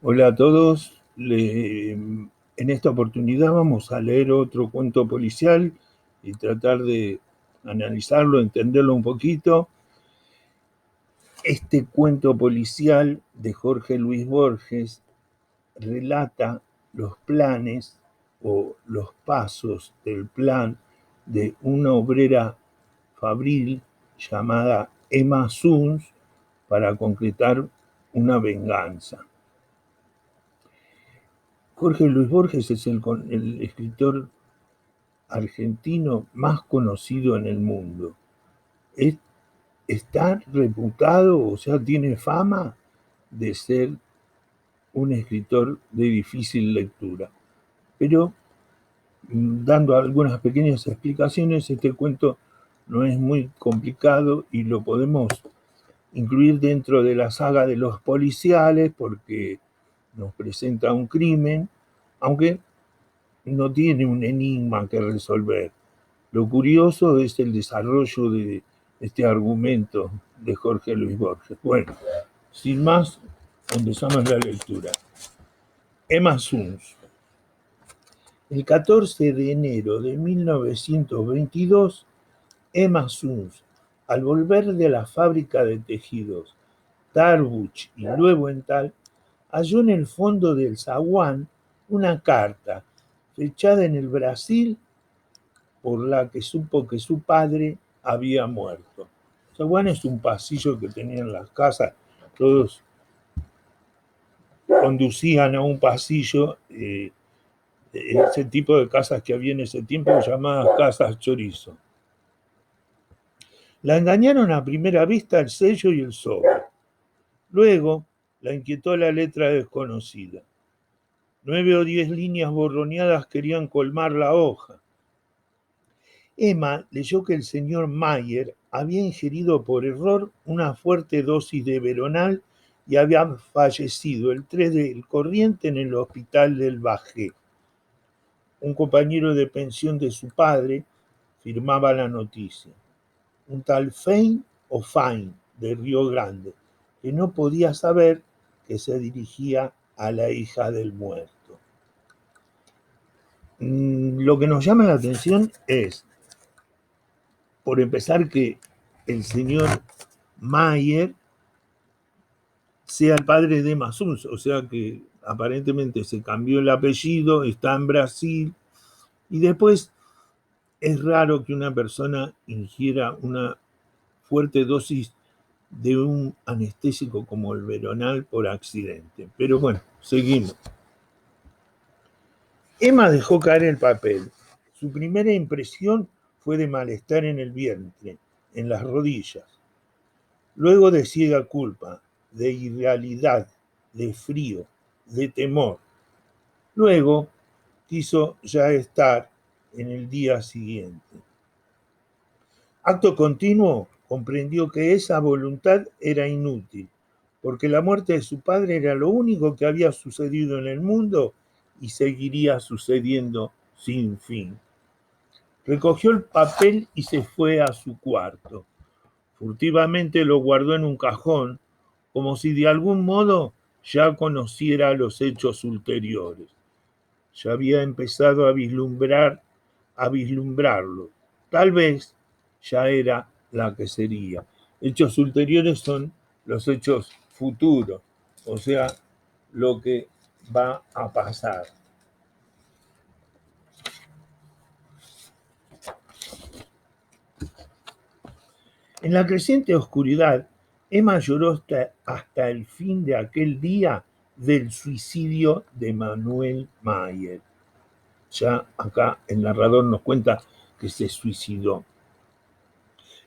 Hola a todos. En esta oportunidad vamos a leer otro cuento policial y tratar de analizarlo, entenderlo un poquito. Este cuento policial de Jorge Luis Borges relata los planes o los pasos del plan de una obrera fabril llamada Emma Suns para concretar una venganza. Jorge Luis Borges es el escritor argentino más conocido en el mundo. Es- Está reputado, o sea, tiene fama de ser un escritor de difícil lectura. Pero dando algunas pequeñas explicaciones, este cuento no es muy complicado y lo podemos incluir dentro de la saga de los policiales porque nos presenta un crimen, aunque no tiene un enigma que resolver. Lo curioso es el desarrollo de este argumento de Jorge Luis Borges. Bueno, sin más, empezamos la lectura. Emma Suns. El 14 de enero de 1922, Emma Suns, al volver de la fábrica de tejidos Tarbuch y Löwenthal, halló en el fondo del zaguán una carta fechada en el Brasil por la que supo que su padre había muerto. Zaguán es un pasillo que tenían las casas, todos conducían a un pasillo, ese tipo de casas que había en ese tiempo llamadas casas chorizo. La engañaron a primera vista el sello y el sobre. Luego la inquietó la letra desconocida. 9 o 10 líneas borroneadas querían colmar la hoja. Emma leyó que el señor Mayer había ingerido por error una fuerte dosis de veronal y había fallecido el 3 del corriente en el hospital del Bajé. Un compañero de pensión de su padre firmaba la noticia. Un tal Fein o Fain de Río Grande, que no podía saber que se dirigía a la hija del muerto. Lo que nos llama la atención es, por empezar, que el señor Mayer sea el padre de Emma Suns, o sea que aparentemente se cambió el apellido, está en Brasil, y después es raro que una persona ingiera una fuerte dosis de un anestésico como el veronal por accidente. Pero bueno, seguimos. Emma dejó caer el papel. Su primera impresión fue de malestar en el vientre, en las rodillas. Luego de ciega culpa, de irrealidad, de frío, de temor. Luego quiso ya estar en el día siguiente. Acto continuo comprendió que esa voluntad era inútil, porque la muerte de su padre era lo único que había sucedido en el mundo y seguiría sucediendo sin fin. Recogió el papel y se fue a su cuarto. Furtivamente lo guardó en un cajón, como si de algún modo ya conociera los hechos ulteriores. Ya había empezado a vislumbrarlo. Tal vez ya era la que sería. Hechos ulteriores son los hechos futuros, o sea, lo que va a pasar. En la creciente oscuridad, Emma lloró hasta el fin de aquel día del suicidio de Manuel Mayer. Ya acá el narrador nos cuenta que se suicidó.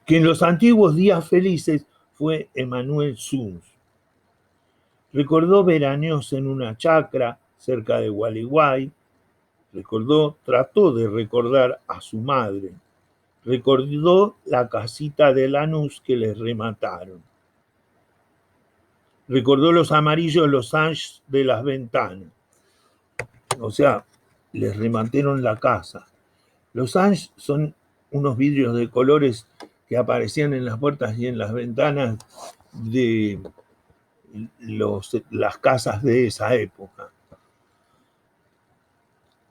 Que en los antiguos días felices fue Emanuel Suns. Recordó veraneos en una chacra cerca de Gualeguay. Trató de recordar a su madre. Recordó la casita de Lanús que les remataron. Recordó los amarillos losanges de las ventanas. O sea, les remataron la casa. Los losanges son unos vidrios de colores que aparecían en las puertas y en las ventanas de las casas de esa época.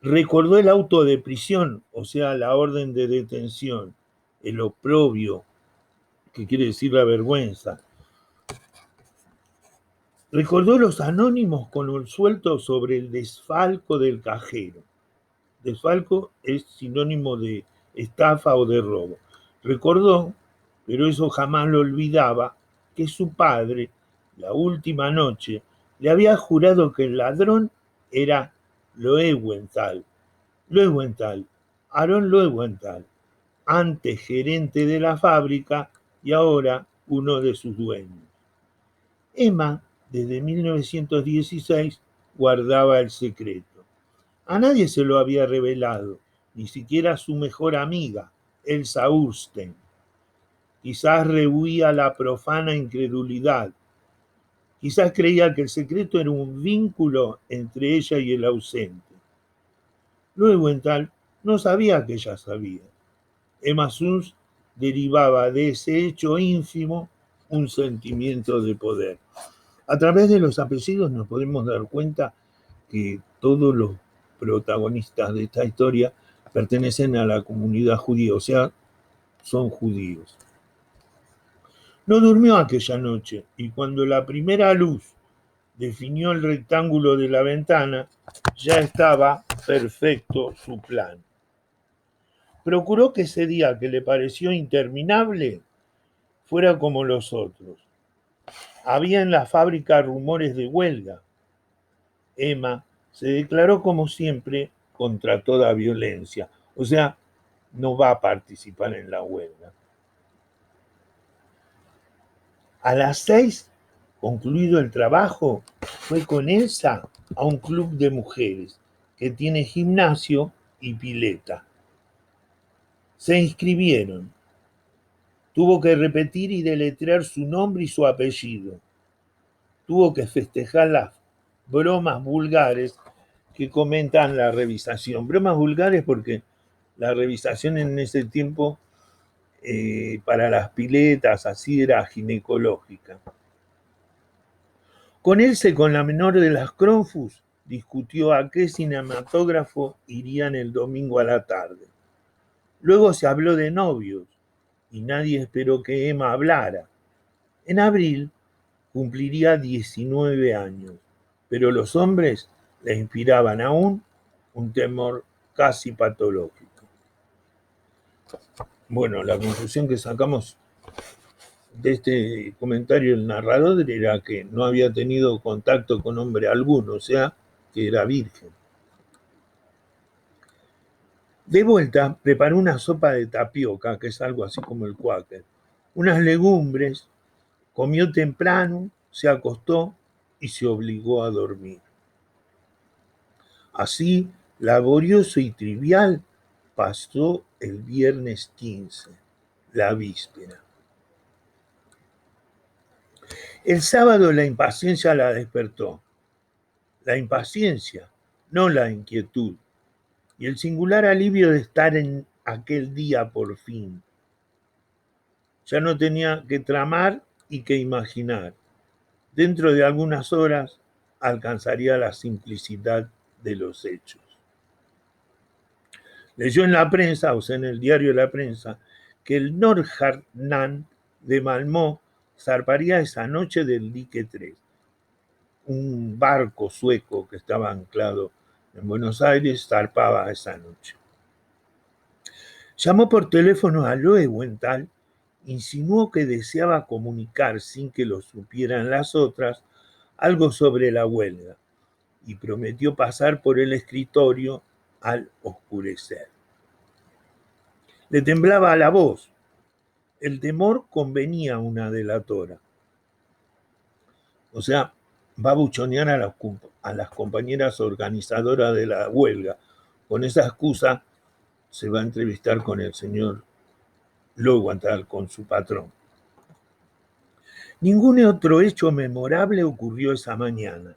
Recordó el auto de prisión, o sea, la orden de detención, el oprobio, que quiere decir la vergüenza. Recordó los anónimos con el suelto sobre el desfalco del cajero. Desfalco es sinónimo de estafa o de robo. Recordó, pero eso jamás lo olvidaba, que su padre, la última noche, le había jurado que el ladrón era Loewenthal, Aaron Loewenthal, antes gerente de la fábrica y ahora uno de sus dueños. Emma, desde 1916, guardaba el secreto. A nadie se lo había revelado, ni siquiera a su mejor amiga, Elsa Urstein. Quizás rehuía la profana incredulidad. Quizás creía que el secreto era un vínculo entre ella y el ausente. Loewenthal no sabía que ella sabía. Emma Suns derivaba de ese hecho ínfimo un sentimiento de poder. A través de los apellidos nos podemos dar cuenta que todos los protagonistas de esta historia pertenecen a la comunidad judía, o sea, son judíos. No durmió aquella noche y cuando la primera luz definió el rectángulo de la ventana, ya estaba perfecto su plan. Procuró que ese día que le pareció interminable fuera como los otros. Había en la fábrica rumores de huelga. Emma se declaró como siempre contra toda violencia, o sea, no va a participar en la huelga. A las 6, concluido el trabajo, fue con Elsa a un club de mujeres que tiene gimnasio y pileta. Se inscribieron. Tuvo que repetir y deletrear su nombre y su apellido. Tuvo que festejar las bromas vulgares que comentan la revisación. Bromas vulgares porque la revisación en ese tiempo para las piletas así era ginecológica. Con Else, con la menor de las Cronfus, discutió a qué cinematógrafo irían el domingo a la tarde. Luego se habló de novios y nadie esperó que Emma hablara. En abril cumpliría 19 años, pero los hombres le inspiraban aún un temor casi patológico. Bueno, la conclusión que sacamos de este comentario del narrador era que no había tenido contacto con hombre alguno, o sea, que era virgen. De vuelta, preparó una sopa de tapioca, que es algo así como el cuáquer, unas legumbres, comió temprano, se acostó y se obligó a dormir. Así, laborioso y trivial, pasó el viernes 15, la víspera. El sábado la impaciencia la despertó. La impaciencia, no la inquietud, y el singular alivio de estar en aquel día por fin. Ya no tenía que tramar y que imaginar. Dentro de algunas horas alcanzaría la simplicidad de los hechos. Leyó en la prensa, o sea, en el diario de la prensa, que el Nordstjernan de Malmö zarparía esa noche del dique 3, un barco sueco que estaba anclado en Buenos Aires, zarpaba esa noche. Llamó por teléfono a Loewenthal, insinuó que deseaba comunicar, sin que lo supieran las otras, algo sobre la huelga y prometió pasar por el escritorio al oscurecer. Le temblaba la voz. El temor convenía a una delatora. O sea, va a buchonear a las compañeras organizadoras de la huelga. Con esa excusa se va a entrevistar con el señor Loewenthal, con su patrón. Ningún otro hecho memorable ocurrió esa mañana.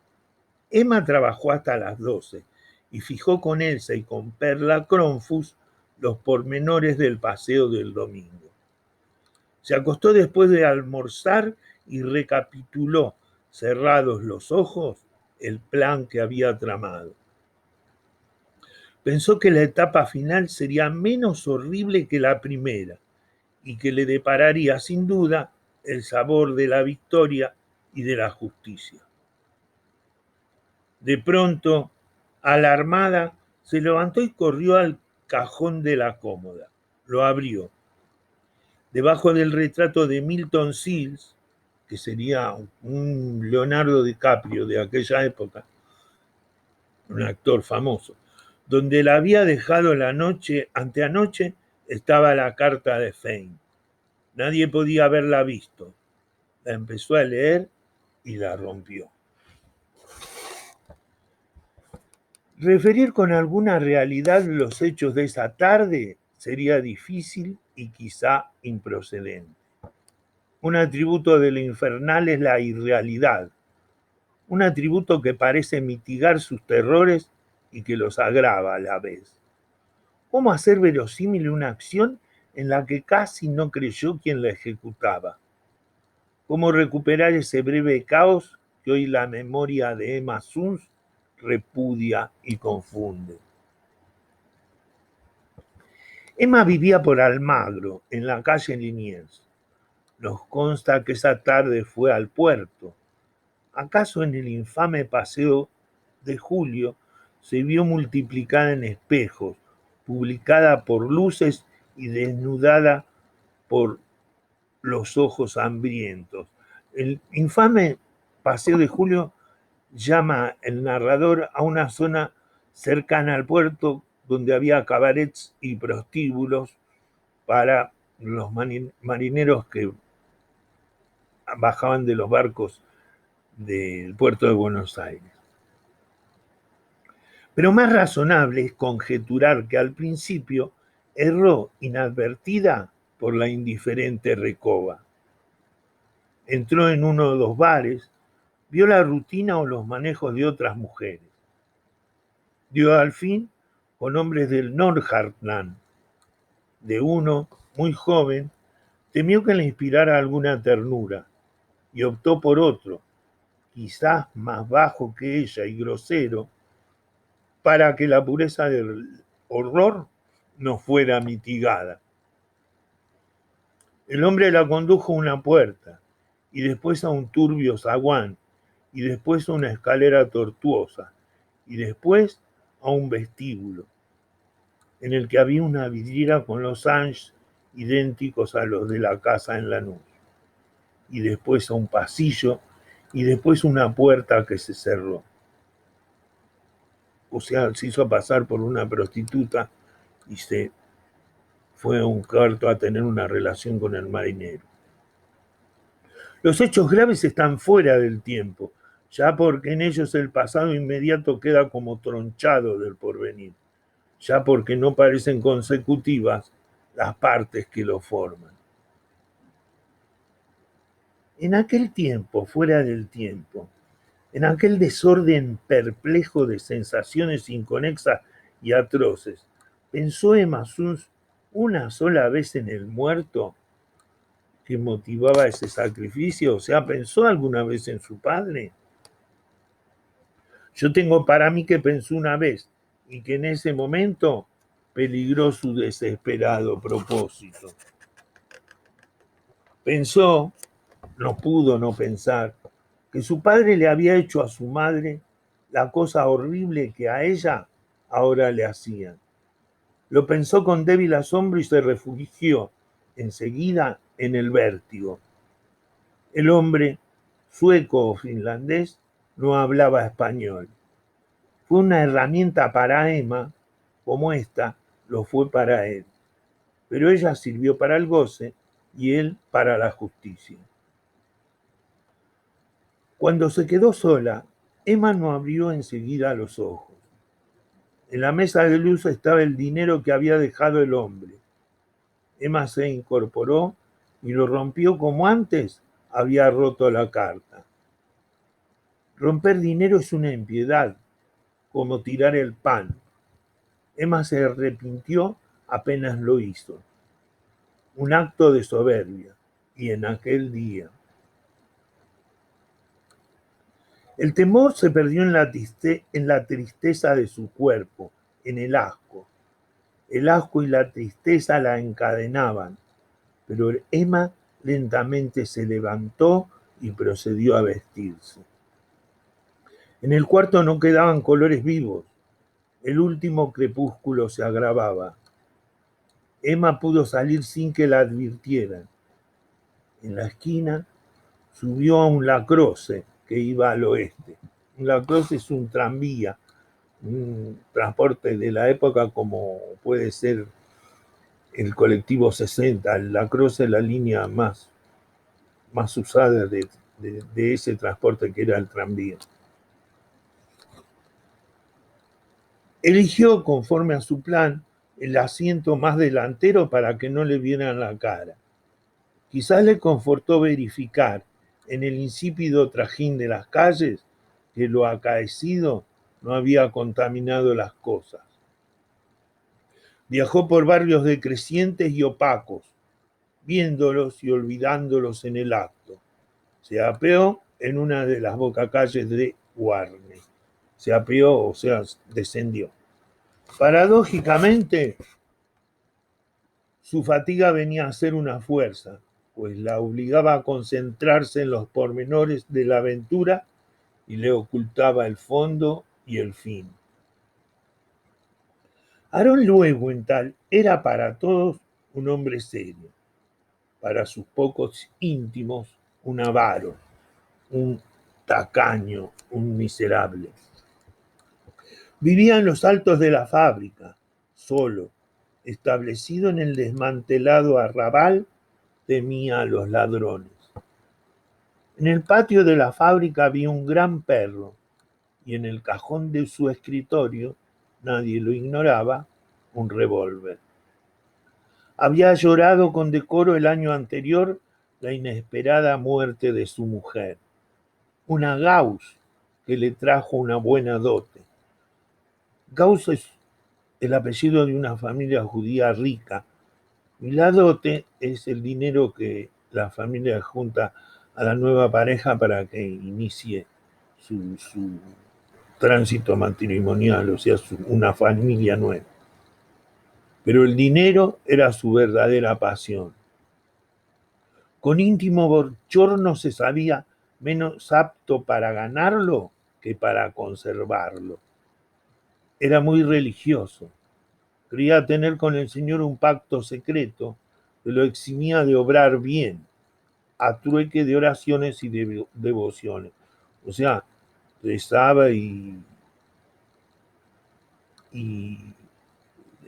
Emma trabajó hasta las 12 y fijó con Elsa y con Perla Cronfus los pormenores del paseo del domingo. Se acostó después de almorzar y recapituló cerrados los ojos, el plan que había tramado. Pensó que la etapa final sería menos horrible que la primera y que le depararía sin duda el sabor de la victoria y de la justicia. De pronto, alarmada, se levantó y corrió al cajón de la cómoda. Lo abrió. Debajo del retrato de Milton Sills, que sería un Leonardo DiCaprio de aquella época, un actor famoso, donde la había dejado la noche anteanoche, estaba la carta de Fane. Nadie podía haberla visto. La empezó a leer y la rompió. Referir con alguna realidad los hechos de esa tarde sería difícil y quizá improcedente. Un atributo de lo infernal es la irrealidad, un atributo que parece mitigar sus terrores y que los agrava a la vez. ¿Cómo hacer verosímil una acción en la que casi no creyó quien la ejecutaba? ¿Cómo recuperar ese breve caos que hoy la memoria de Emma Suns repudia y confunde? Emma vivía por Almagro, en la calle Liniers. Nos consta que esa tarde fue al puerto. ¿Acaso en el infame paseo de Julio se vio multiplicada en espejos, publicada por luces y desnudada por los ojos hambrientos? El infame paseo de Julio llama el narrador a una zona cercana al puerto donde había cabarets y prostíbulos para los marineros que bajaban de los barcos del puerto de Buenos Aires. Pero más razonable es conjeturar que al principio erró inadvertida por la indiferente Recoba. Entró en uno de los bares, vio la rutina o los manejos de otras mujeres. Dio al fin con hombres del Nordhartland. De uno, muy joven, temió que le inspirara alguna ternura y optó por otro, quizás más bajo que ella y grosero, para que la pureza del horror no fuera mitigada. El hombre la condujo a una puerta, y después a un turbio zaguán, y después a una escalera tortuosa, y después a un vestíbulo, en el que había una vidriera con los anges idénticos a los de la casa en Lanús, y después a un pasillo, y después una puerta que se cerró. O sea, se hizo pasar por una prostituta y se fue a un cuarto a tener una relación con el marinero. Los hechos graves están fuera del tiempo, ya porque en ellos el pasado inmediato queda como tronchado del porvenir, ya porque no parecen consecutivas las partes que lo forman. En aquel tiempo, fuera del tiempo, en aquel desorden perplejo de sensaciones inconexas y atroces, ¿pensó Emma Suns una sola vez en el muerto que motivaba ese sacrificio? O sea, ¿pensó alguna vez en su padre? Yo tengo para mí que pensó una vez y que en ese momento peligró su desesperado propósito. Pensó, no pudo no pensar, que su padre le había hecho a su madre la cosa horrible que a ella ahora le hacían. Lo pensó con débil asombro y se refugió enseguida en el vértigo. El hombre, sueco o finlandés, no hablaba español. Fue una herramienta para Emma, como esta lo fue para él. Pero ella sirvió para el goce y él para la justicia. Cuando se quedó sola, Emma no abrió enseguida los ojos. En la mesa de luz estaba el dinero que había dejado el hombre. Emma se incorporó y lo rompió como antes había roto la carta. Romper dinero es una impiedad, como tirar el pan. Emma se arrepintió apenas lo hizo. Un acto de soberbia, y en aquel día. El temor se perdió en la tristeza de su cuerpo, en el asco. El asco y la tristeza la encadenaban, pero Emma lentamente se levantó y procedió a vestirse. En el cuarto no quedaban colores vivos. El último crepúsculo se agravaba. Emma pudo salir sin que la advirtieran. En la esquina subió a un lacrosse que iba al oeste. Un lacrosse es un tranvía, un transporte de la época como puede ser el colectivo 60. El lacrosse es la línea más usada de ese transporte que era el tranvía. Eligió, conforme a su plan, el asiento más delantero para que no le vieran la cara. Quizás le confortó verificar en el insípido trajín de las calles que lo acaecido no había contaminado las cosas. Viajó por barrios decrecientes y opacos, viéndolos y olvidándolos en el acto. Se apeó en una de las bocacalles de Warne. Se apeó, o sea, descendió. Paradójicamente, su fatiga venía a ser una fuerza, pues la obligaba a concentrarse en los pormenores de la aventura y le ocultaba el fondo y el fin. Aarón Löwenthal era para todos un hombre serio, para sus pocos íntimos un avaro, un tacaño, un miserable. Vivía en los altos de la fábrica, solo, establecido en el desmantelado arrabal, temía a los ladrones. En el patio de la fábrica había un gran perro y en el cajón de su escritorio, nadie lo ignoraba, un revólver. Había llorado con decoro el año anterior la inesperada muerte de su mujer, una Gauss que le trajo una buena dote. Gauss es el apellido de una familia judía rica y la dote es el dinero que la familia junta a la nueva pareja para que inicie su tránsito matrimonial, o sea, una familia nueva. Pero el dinero era su verdadera pasión. Con íntimo bochorno se sabía menos apto para ganarlo que para conservarlo. Era muy religioso. Creía tener con el Señor un pacto secreto que lo eximía de obrar bien, a trueque de oraciones y de devociones. O sea, rezaba y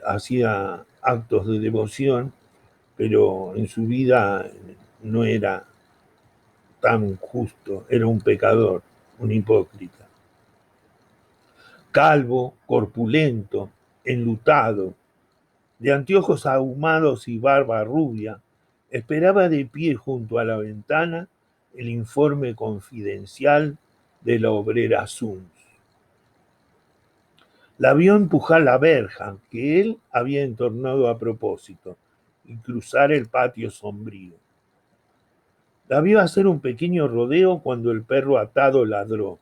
hacía actos de devoción, pero en su vida no era tan justo, era un pecador, un hipócrita. Calvo, corpulento, enlutado, de anteojos ahumados y barba rubia, esperaba de pie junto a la ventana el informe confidencial de la obrera Suns. La vio empujar la verja que él había entornado a propósito y cruzar el patio sombrío. La vio hacer un pequeño rodeo cuando el perro atado ladró.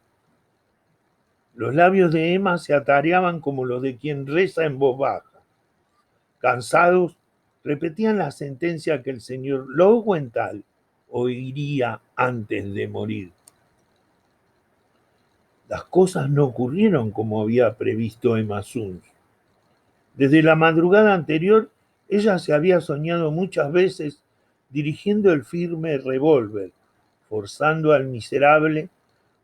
Los labios de Emma se atareaban como los de quien reza en voz baja. Cansados, repetían la sentencia que el señor Löwenthal oiría antes de morir. Las cosas no ocurrieron como había previsto Emma Suns. Desde la madrugada anterior, ella se había soñado muchas veces dirigiendo el firme revólver, forzando al miserable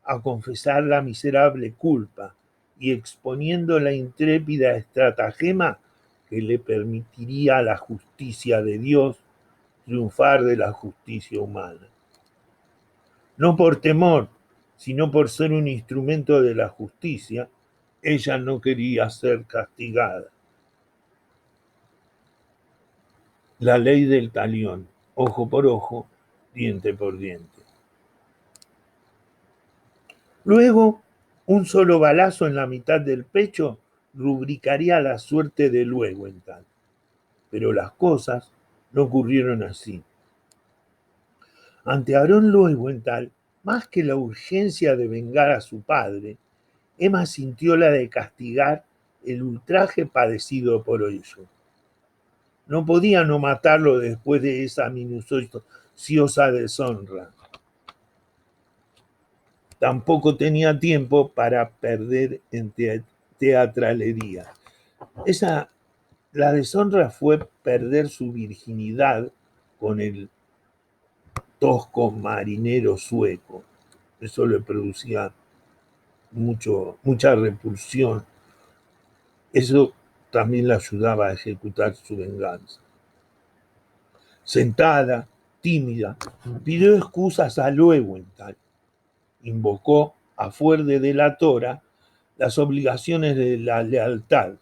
a confesar la miserable culpa y exponiendo la intrépida estratagema que le permitiría a la justicia de Dios triunfar de la justicia humana. No por temor, sino por ser un instrumento de la justicia, ella no quería ser castigada. La ley del talión, ojo por ojo, diente por diente. Luego, un solo balazo en la mitad del pecho rubricaría la suerte de Löwenthal. Pero las cosas no ocurrieron así. Ante Aarón Löwenthal Más que la urgencia de vengar a su padre, Emma sintió la de castigar el ultraje padecido por ello. No podía no matarlo después de esa minuciosa deshonra. Tampoco tenía tiempo para perder en teatralería. La deshonra fue perder su virginidad con el tosco marinero sueco. Eso le producía mucha repulsión. Eso también le ayudaba a ejecutar su venganza. Sentada, tímida, pidió excusas a Loewenthal. Invocó a fuer de delatora las obligaciones de la lealtad.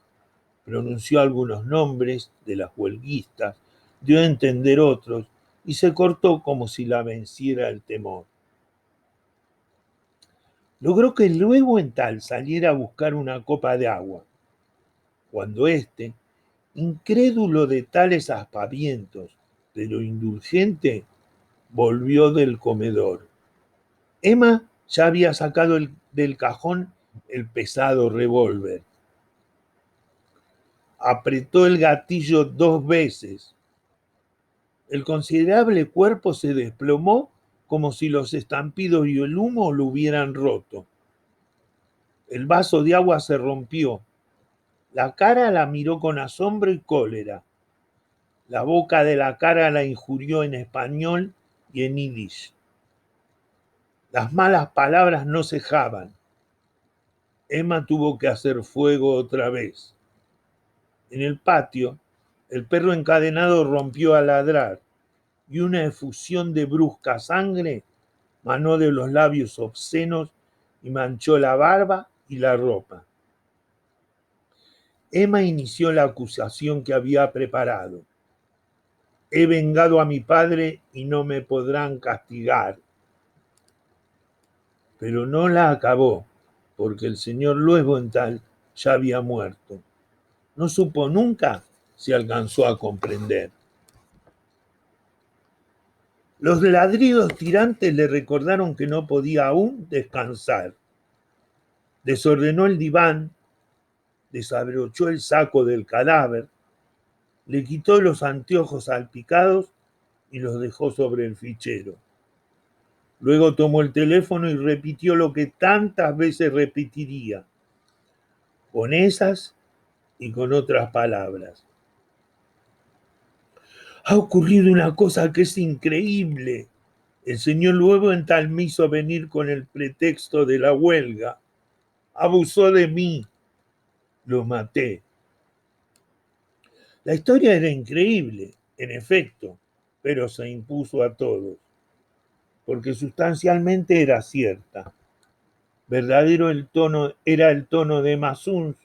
Pronunció algunos nombres de las huelguistas, dio a entender otros y se cortó como si la venciera el temor. Logró que Loewenthal saliera a buscar una copa de agua. Cuando éste, incrédulo de tales aspavientos, de lo indulgente, volvió del comedor. Emma ya había sacado del cajón el pesado revólver. Apretó el gatillo 2 veces. El considerable cuerpo se desplomó como si los estampidos y el humo lo hubieran roto. El vaso de agua se rompió. La cara la miró con asombro y cólera. La boca de la cara la injurió en español y en yiddish. Las malas palabras no cejaban. Emma tuvo que hacer fuego otra vez. En el patio, el perro encadenado rompió a ladrar y una efusión de brusca sangre manó de los labios obscenos y manchó la barba y la ropa. Emma inició la acusación que había preparado. He vengado a mi padre y no me podrán castigar. Pero no la acabó, porque el señor Loewenthal ya había muerto. No supo nunca si alcanzó a comprender. Los ladridos tirantes le recordaron que no podía aún descansar. Desordenó el diván, desabrochó el saco del cadáver, le quitó los anteojos salpicados y los dejó sobre el fichero. Luego tomó el teléfono y repitió lo que tantas veces repetiría, con esas y con otras palabras. Ha ocurrido una cosa que es increíble. El señor Loewenthal me hizo venir con el pretexto de la huelga. Abusó de mí. Lo maté. La historia era increíble, en efecto, pero se impuso a todos, porque sustancialmente era cierta. Verdadero era el tono de Masuns,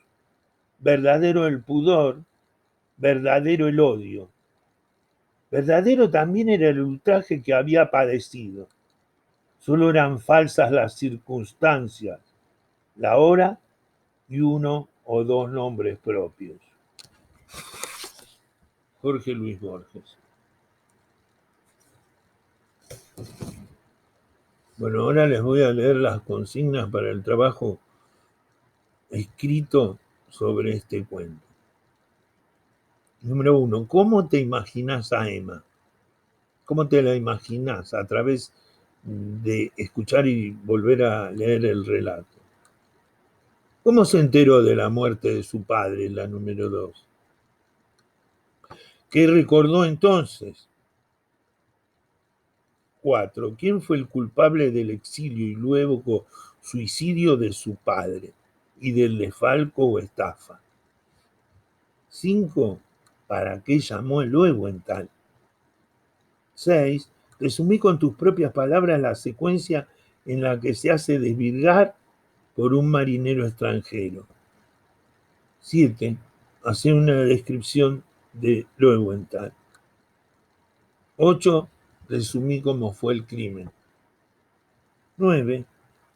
verdadero el pudor, verdadero el odio. Verdadero también era el ultraje que había padecido. Solo eran falsas las circunstancias, la hora y 1 o 2 nombres propios. Jorge Luis Borges. Bueno, ahora les voy a leer las consignas para el trabajo escrito sobre este cuento. Número 1. ¿Cómo te imaginas a Emma? ¿Cómo te la imaginas a través de escuchar y volver a leer el relato? ¿Cómo se enteró de la muerte de su padre, la número 2? ¿Qué recordó entonces? 4. ¿Quién fue el culpable del exilio y luego suicidio de su padre y del desfalco o estafa? 5. ¿Para qué llamó el Loewenthal? 6. Resumí con tus propias palabras la secuencia en la que se hace desvirgar por un marinero extranjero. 7. Hacer una descripción de Loewenthal. 8. Resumí cómo fue el crimen. 9.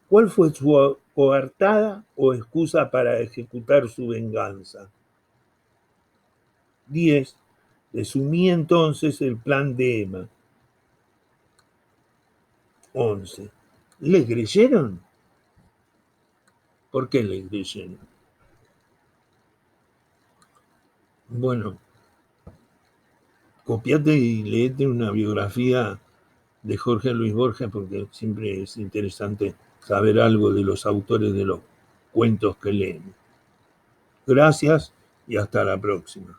¿Cuál fue su coartada o excusa para ejecutar su venganza? 10. Resumí entonces el plan de Emma. 11. ¿Le creyeron? ¿Por qué le creyeron? Bueno, copiate y leete una biografía de Jorge Luis Borges, porque siempre es interesante saber algo de los autores de los cuentos que leen. Gracias y hasta la próxima.